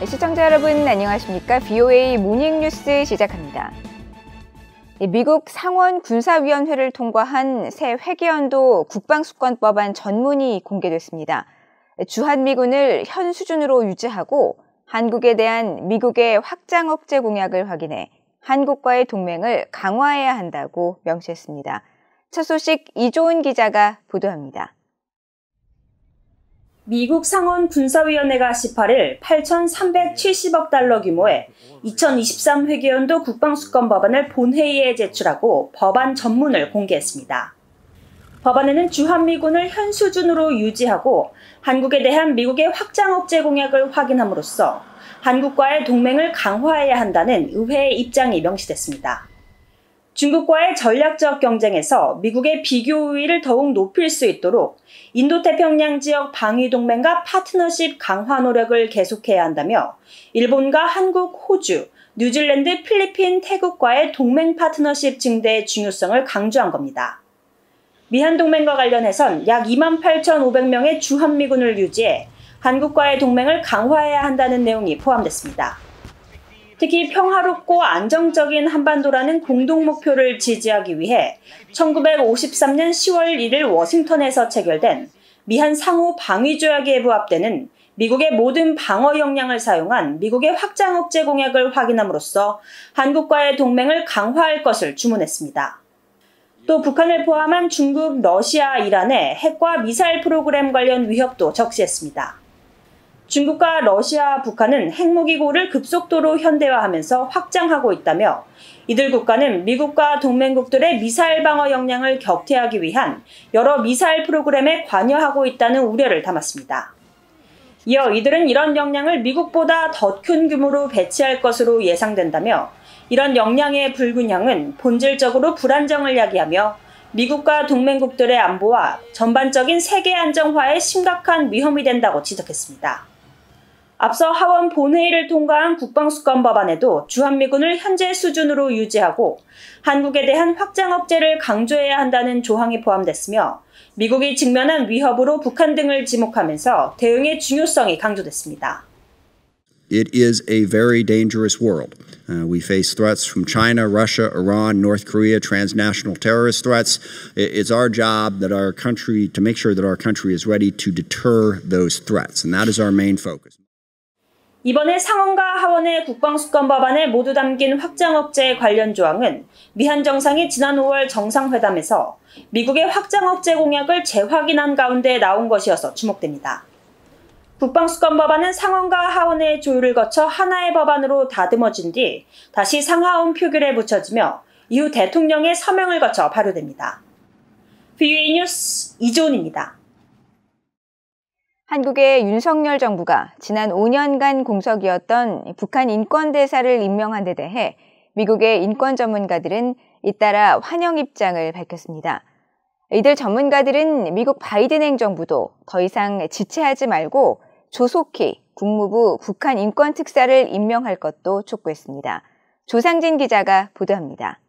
시청자 여러분 안녕하십니까? VOA 모닝뉴스 시작합니다. 미국 상원 군사위원회를 통과한 새 회계연도 국방수권법안 전문이 공개됐습니다. 주한미군을 현 수준으로 유지하고 한국에 대한 미국의 확장 억제 공약을 확인해 한국과의 동맹을 강화해야 한다고 명시했습니다. 첫 소식 이조은 기자가 보도합니다. 미국 상원 군사위원회가 18일 8,370억 달러 규모의 2023 회계연도 국방수권 법안을 본회의에 제출하고 법안 전문을 공개했습니다. 법안에는 주한미군을 현 수준으로 유지하고 한국에 대한 미국의 확장 억제 공약을 확인함으로써 한국과의 동맹을 강화해야 한다는 의회의 입장이 명시됐습니다. 중국과의 전략적 경쟁에서 미국의 비교 우위를 더욱 높일 수 있도록 인도태평양 지역 방위동맹과 파트너십 강화 노력을 계속해야 한다며 일본과 한국, 호주, 뉴질랜드, 필리핀, 태국과의 동맹 파트너십 증대의 중요성을 강조한 겁니다. 미한동맹과 관련해선 약 28,500명의 주한미군을 유지해 한국과의 동맹을 강화해야 한다는 내용이 포함됐습니다. 특히 평화롭고 안정적인 한반도라는 공동 목표를 지지하기 위해 1953년 10월 1일 워싱턴에서 체결된 미한 상호 방위조약에 부합되는 미국의 모든 방어 역량을 사용한 미국의 확장 억제 공약을 확인함으로써 한국과의 동맹을 강화할 것을 주문했습니다. 또 북한을 포함한 중국, 러시아, 이란의 핵과 미사일 프로그램 관련 위협도 적시했습니다. 중국과 러시아, 북한은 핵무기고를 급속도로 현대화하면서 확장하고 있다며 이들 국가는 미국과 동맹국들의 미사일 방어 역량을 격퇴하기 위한 여러 미사일 프로그램에 관여하고 있다는 우려를 담았습니다. 이어 이들은 이런 역량을 미국보다 더 큰 규모로 배치할 것으로 예상된다며 이런 역량의 불균형은 본질적으로 불안정을 야기하며 미국과 동맹국들의 안보와 전반적인 세계 안정화에 심각한 위험이 된다고 지적했습니다. 앞서 하원 본회의를 통과한 국방수권 법안에도 주한미군을 현재 수준으로 유지하고 한국에 대한 확장 억제를 강조해야 한다는 조항이 포함됐으며 미국이 직면한 위협으로 북한 등을 지목하면서 대응의 중요성이 강조됐습니다. It is a very dangerous world. We face threats from China, Russia, Iran, North Korea, transnational terrorist threats. It's our job that our country, to make sure that our country is ready to deter those threats, and that is our main focus. 이번에 상원과 하원의 국방수권 법안에 모두 담긴 확장 억제 관련 조항은 미한 정상이 지난 5월 정상회담에서 미국의 확장 억제 공약을 재확인한 가운데 나온 것이어서 주목됩니다. 국방수권 법안은 상원과 하원의 조율을 거쳐 하나의 법안으로 다듬어진 뒤 다시 상하원 표결에 붙여지며 이후 대통령의 서명을 거쳐 발효됩니다. VOA 뉴스 이조은입니다. 한국의 윤석열 정부가 지난 5년간 공석이었던 북한 인권대사를 임명한 데 대해 미국의 인권 전문가들은 잇따라 환영 입장을 밝혔습니다. 이들 전문가들은 미국 바이든 행정부도 더 이상 지체하지 말고 조속히 국무부 북한 인권특사를 임명할 것도 촉구했습니다. 조상진 기자가 보도합니다.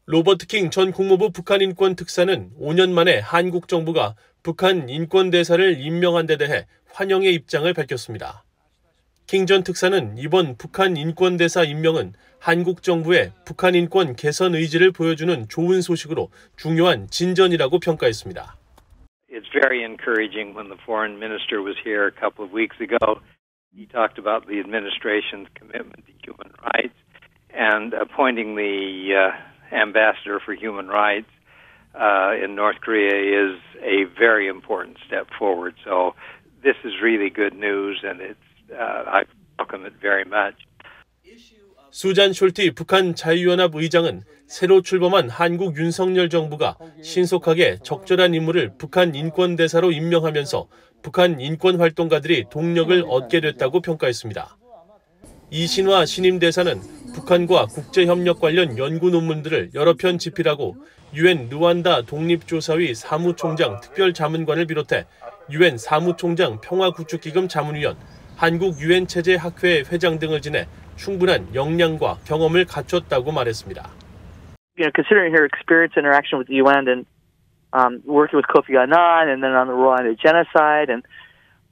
로버트 킹 전 국무부 북한 인권특사는 5년 만에 한국 정부가 북한 인권대사를 임명한 데 대해 환영의 입장을 밝혔습니다. 킹 전 특사는 이번 북한 인권대사 임명은 한국 정부의 북한 인권 개선 의지를 보여주는 좋은 소식으로 중요한 진전이라고 평가했습니다. It's very encouraging when the foreign minister was here a couple of weeks ago. He talked about the administration's commitment to human rights and appointing the ambassador for human rights in North Korea is a very important step forward. So this is really good news, and I welcome it very much. 수잔 숄티 북한 자유연합 의장은 새로 출범한 한국 윤석열 정부가 신속하게 적절한 인물을 북한 인권대사로 임명하면서 북한 인권 활동가들이 동력을 얻게 됐다고 평가했습니다. 이신화 신임 대사는 북한과 국제협력 관련 연구 논문들을 여러 편 집필하고 유엔 르완다 독립조사위 사무총장 특별자문관을 비롯해 유엔 사무총장 평화구축기금 자문위원, 한국 유엔 체제 학회 회장 등을 지내 충분한 역량과 경험을 갖췄다고 말했습니다. Considering her experience interaction with the UN and working with Kofi Annan and then on the Rwanda genocide and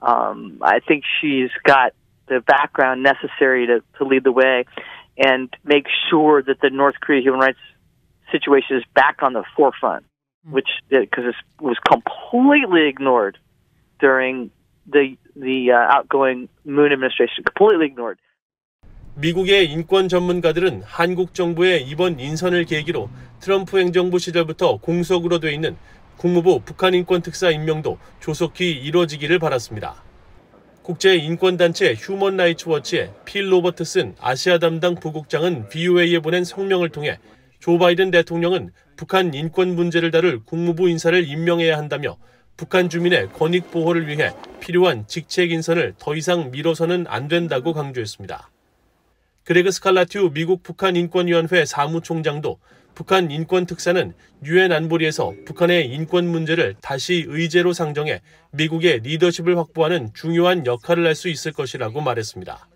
I think she's got the background necessary to lead the way and make sure that the North Korea human rights situation is back on the forefront, which because it was completely ignored during the outgoing Moon administration, completely ignored. 미국의 인권 전문가들은 한국 정부의 이번 인선을 계기로 트럼프 행정부 시절부터 공석으로 돼 있는 국무부 북한인권특사 임명도 조속히 이뤄지기를 바랐습니다. 국제인권단체 휴먼라이츠워치의 필 로버트슨 아시아 담당 부국장은 BOA에 보낸 성명을 통해 조 바이든 대통령은 북한 인권 문제를 다룰 국무부 인사를 임명해야 한다며 북한 주민의 권익 보호를 위해 필요한 직책 인선을 더 이상 미뤄서는 안 된다고 강조했습니다. 그레그 스칼라튜 미국 북한인권위원회 사무총장도 북한 인권특사는 유엔 안보리에서 북한의 인권 문제를 다시 의제로 상정해 미국의 리더십을 확보하는 중요한 역할을 할 수 있을 것이라고 말했습니다.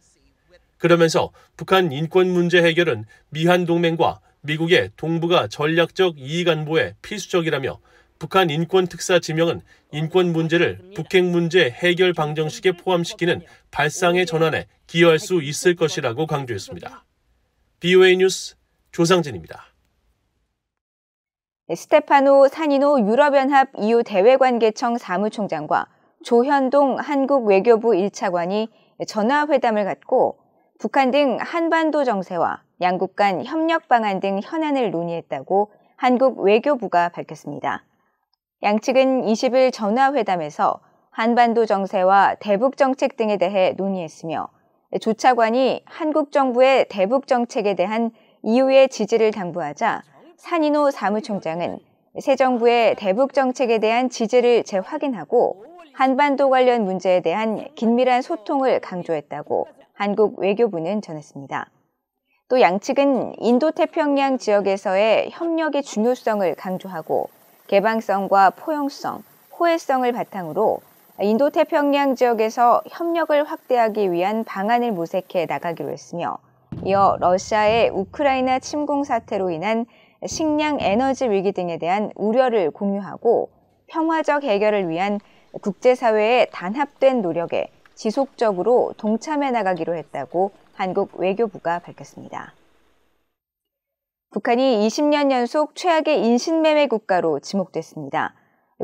그러면서 북한 인권 문제 해결은 미한 동맹과 미국의 동북아 전략적 이익 안보에 필수적이라며 북한 인권특사 지명은 인권 문제를 북핵 문제 해결 방정식에 포함시키는 발상의 전환에 기여할 수 있을 것이라고 강조했습니다. BOA 뉴스 조상진입니다. 스테파노 사니노 유럽연합 EU 대외관계청 사무총장과 조현동 한국 외교부 1차관이 전화회담을 갖고 북한 등 한반도 정세와 양국 간 협력 방안 등 현안을 논의했다고 한국 외교부가 밝혔습니다. 양측은 20일 전화회담에서 한반도 정세와 대북 정책 등에 대해 논의했으며 조 차관이 한국 정부의 대북 정책에 대한 EU의 지지를 당부하자 사니노 사무총장은 새 정부의 대북 정책에 대한 지지를 재확인하고 한반도 관련 문제에 대한 긴밀한 소통을 강조했다고 한국 외교부는 전했습니다. 또 양측은 인도태평양 지역에서의 협력의 중요성을 강조하고 개방성과 포용성, 호혜성을 바탕으로 인도태평양 지역에서 협력을 확대하기 위한 방안을 모색해 나가기로 했으며 이어 러시아의 우크라이나 침공 사태로 인한 식량 에너지 위기 등에 대한 우려를 공유하고 평화적 해결을 위한 국제사회의 단합된 노력에 지속적으로 동참해 나가기로 했다고 한국 외교부가 밝혔습니다. 북한이 20년 연속 최악의 인신매매 국가로 지목됐습니다.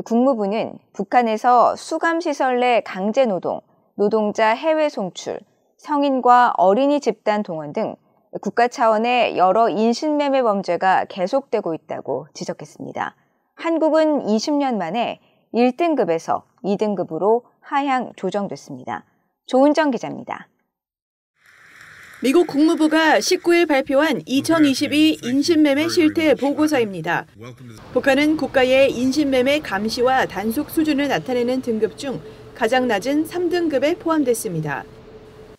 국무부는 북한에서 수감시설 내 강제노동, 노동자 해외 송출, 성인과 어린이 집단 동원 등 국가 차원의 여러 인신매매 범죄가 계속되고 있다고 지적했습니다. 한국은 20년 만에 1등급에서 2등급으로 하향 조정됐습니다. 조은정 기자입니다. 미국 국무부가 19일 발표한 2022 인신매매 실태 보고서입니다. 북한은 국가의 인신매매 감시와 단속 수준을 나타내는 등급 중 가장 낮은 3등급에 포함됐습니다.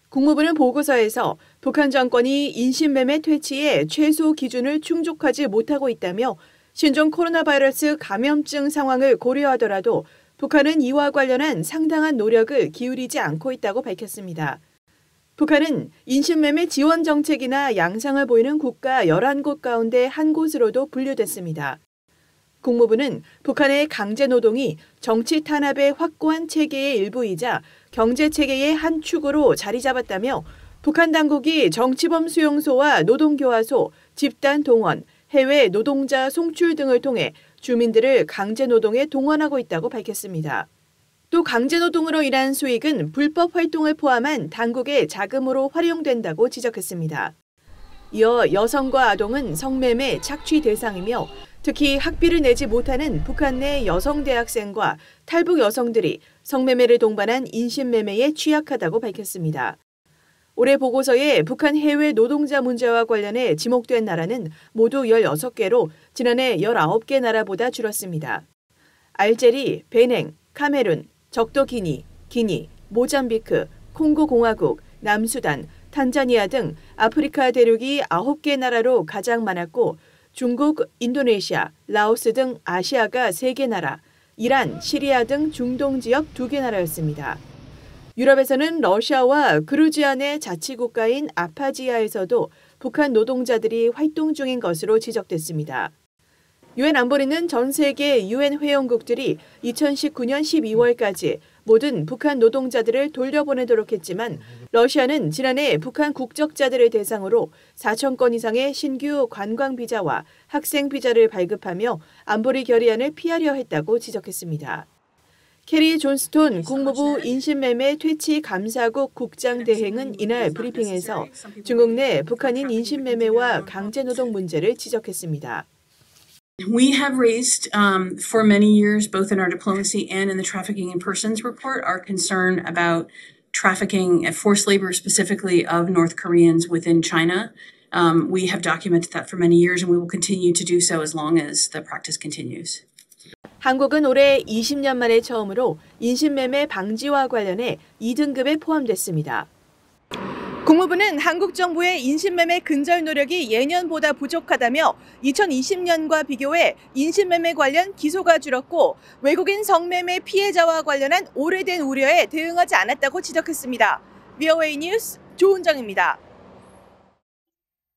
국무부는 보고서에서 북한 정권이 인신매매 퇴치의 최소 기준을 충족하지 못하고 있다며 신종 코로나 바이러스 감염증 상황을 고려하더라도 북한은 이와 관련한 상당한 노력을 기울이지 않고 있다고 밝혔습니다. 북한은 인신매매 지원 정책이나 양상을 보이는 국가 11곳 가운데 한 곳으로도 분류됐습니다. 국무부는 북한의 강제노동이 정치 탄압의 확고한 체계의 일부이자 경제체계의 한 축으로 자리 잡았다며 북한 당국이 정치범 수용소와 노동교화소, 집단 동원, 해외 노동자 송출 등을 통해 주민들을 강제노동에 동원하고 있다고 밝혔습니다. 또 강제노동으로 인한 수익은 불법 활동을 포함한 당국의 자금으로 활용된다고 지적했습니다. 이어 여성과 아동은 성매매 착취 대상이며 특히 학비를 내지 못하는 북한 내 여성 대학생과 탈북 여성들이 성매매를 동반한 인신매매에 취약하다고 밝혔습니다. 올해 보고서에 북한 해외 노동자 문제와 관련해 지목된 나라는 모두 16개로 지난해 19개 나라보다 줄었습니다. 알제리, 베냉, 카메룬, 적도기니, 기니, 모잠비크, 콩고공화국, 남수단, 탄자니아 등 아프리카 대륙이 9개 나라로 가장 많았고 중국, 인도네시아, 라오스 등 아시아가 3개 나라, 이란, 시리아 등 중동 지역 2개 나라였습니다. 유럽에서는 러시아와 그루지아 내 자치국가인 아파지아에서도 북한 노동자들이 활동 중인 것으로 지적됐습니다. 유엔 안보리는 전 세계 유엔 회원국들이 2019년 12월까지 모든 북한 노동자들을 돌려보내도록 했지만 러시아는 지난해 북한 국적자들을 대상으로 4천 건 이상의 신규 관광 비자와 학생 비자를 발급하며 안보리 결의안을 피하려 했다고 지적했습니다. 캐리 존스톤 국무부 인신매매 퇴치 감사국 국장 대행은 이날 브리핑에서 중국 내 북한인 인신매매와 강제노동 문제를 지적했습니다. We have raised for many years, both in our diplomacy and in the Trafficking in Persons report, our concern about trafficking and forced labor specifically of North Koreans within China. We have documented that for many years and we will continue to do so as long as the practice continues. 한국은 올해 20년 만에 처음으로 인신매매 방지와 관련해 2등급에 포함됐습니다. 국무부는 한국 정부의 인신매매 근절 노력이 예년보다 부족하다며 2020년과 비교해 인신매매 관련 기소가 줄었고 외국인 성매매 피해자와 관련한 오래된 우려에 대응하지 않았다고 지적했습니다. VOA 뉴스 조은정입니다.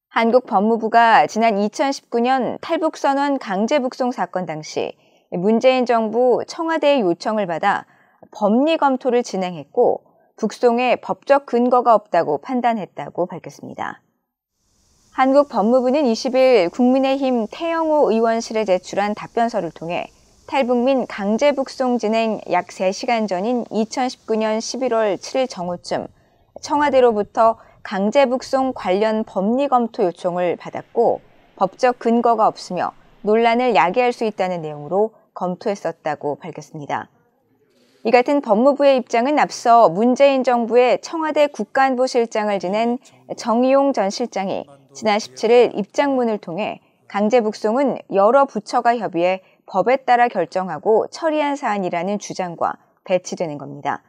한국 법무부가 지난 2019년 탈북선원 강제북송 사건 당시 문재인 정부 청와대의 요청을 받아 법리 검토를 진행했고 북송에 법적 근거가 없다고 판단했다고 밝혔습니다. 한국 법무부는 20일 국민의힘 태영호 의원실에 제출한 답변서를 통해 탈북민 강제 북송 진행 약 3시간 전인 2019년 11월 7일 정오쯤 청와대로부터 강제 북송 관련 법리 검토 요청을 받았고 법적 근거가 없으며 논란을 야기할 수 있다는 내용으로 검토했었다고 밝혔습니다. 이 같은 법무부의 입장은 앞서 문재인 정부의 청와대 국가안보실장을 지낸 정의용 전 실장이 지난 17일 입장문을 통해 강제 북송은 여러 부처가 협의해 법에 따라 결정하고 처리한 사안이라는 주장과 배치되는 겁니다.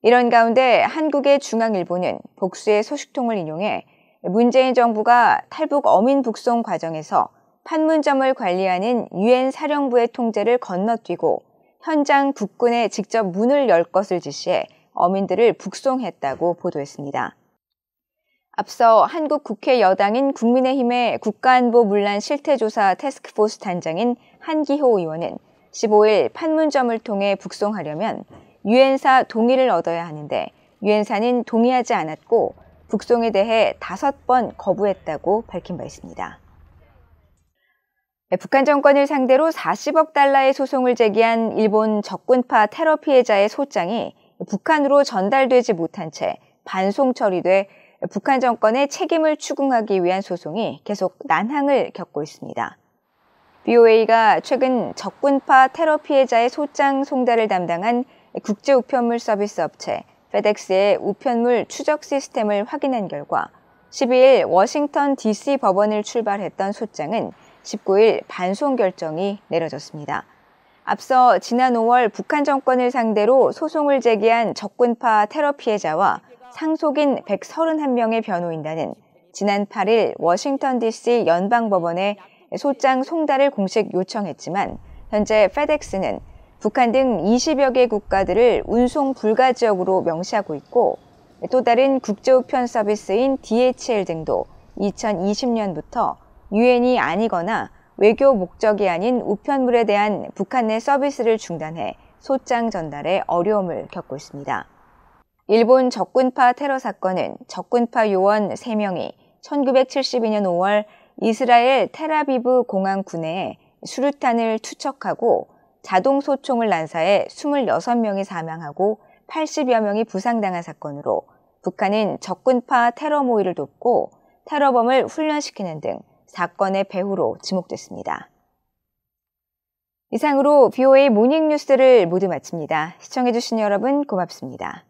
이런 가운데 한국의 중앙일보는 복수의 소식통을 인용해 문재인 정부가 탈북 어민 북송 과정에서 판문점을 관리하는 유엔 사령부의 통제를 건너뛰고 현장 국군에 직접 문을 열 것을 지시해 어민들을 북송했다고 보도했습니다. 앞서 한국 국회 여당인 국민의힘의 국가안보 문란 실태조사 태스크포스 단장인 한기호 의원은 15일 판문점을 통해 북송하려면 유엔사 동의를 얻어야 하는데 유엔사는 동의하지 않았고 북송에 대해 5번 거부했다고 밝힌 바 있습니다. 북한 정권을 상대로 40억 달러의 소송을 제기한 일본 적군파 테러 피해자의 소장이 북한으로 전달되지 못한 채 반송 처리돼 북한 정권의 책임을 추궁하기 위한 소송이 계속 난항을 겪고 있습니다. BOA가 최근 적군파 테러 피해자의 소장 송달을 담당한 국제 우편물 서비스 업체 FedEx의 우편물 추적 시스템을 확인한 결과 12일 워싱턴 DC 법원을 출발했던 소장은 19일 반송 결정이 내려졌습니다. 앞서 지난 5월 북한 정권을 상대로 소송을 제기한 적군파 테러 피해자와 상속인 131명의 변호인단은 지난 8일 워싱턴 DC 연방법원에 소장 송달을 공식 요청했지만 현재 FedEx는 북한 등 20여 개 국가들을 운송 불가 지역으로 명시하고 있고 또 다른 국제우편 서비스인 DHL 등도 2020년부터 유엔이 아니거나 외교 목적이 아닌 우편물에 대한 북한 내 서비스를 중단해 소장 전달에 어려움을 겪고 있습니다. 일본 적군파 테러 사건은 적군파 요원 3명이 1972년 5월 이스라엘 텔아비브 공항 구내에 수류탄을 투척하고 자동 소총을 난사해 26명이 사망하고 80여 명이 부상당한 사건으로 북한은 적군파 테러 모의를 돕고 테러범을 훈련시키는 등 사건의 배후로 지목됐습니다. 이상으로 BOA 모닝뉴스를 모두 마칩니다. 시청해주신 여러분 고맙습니다.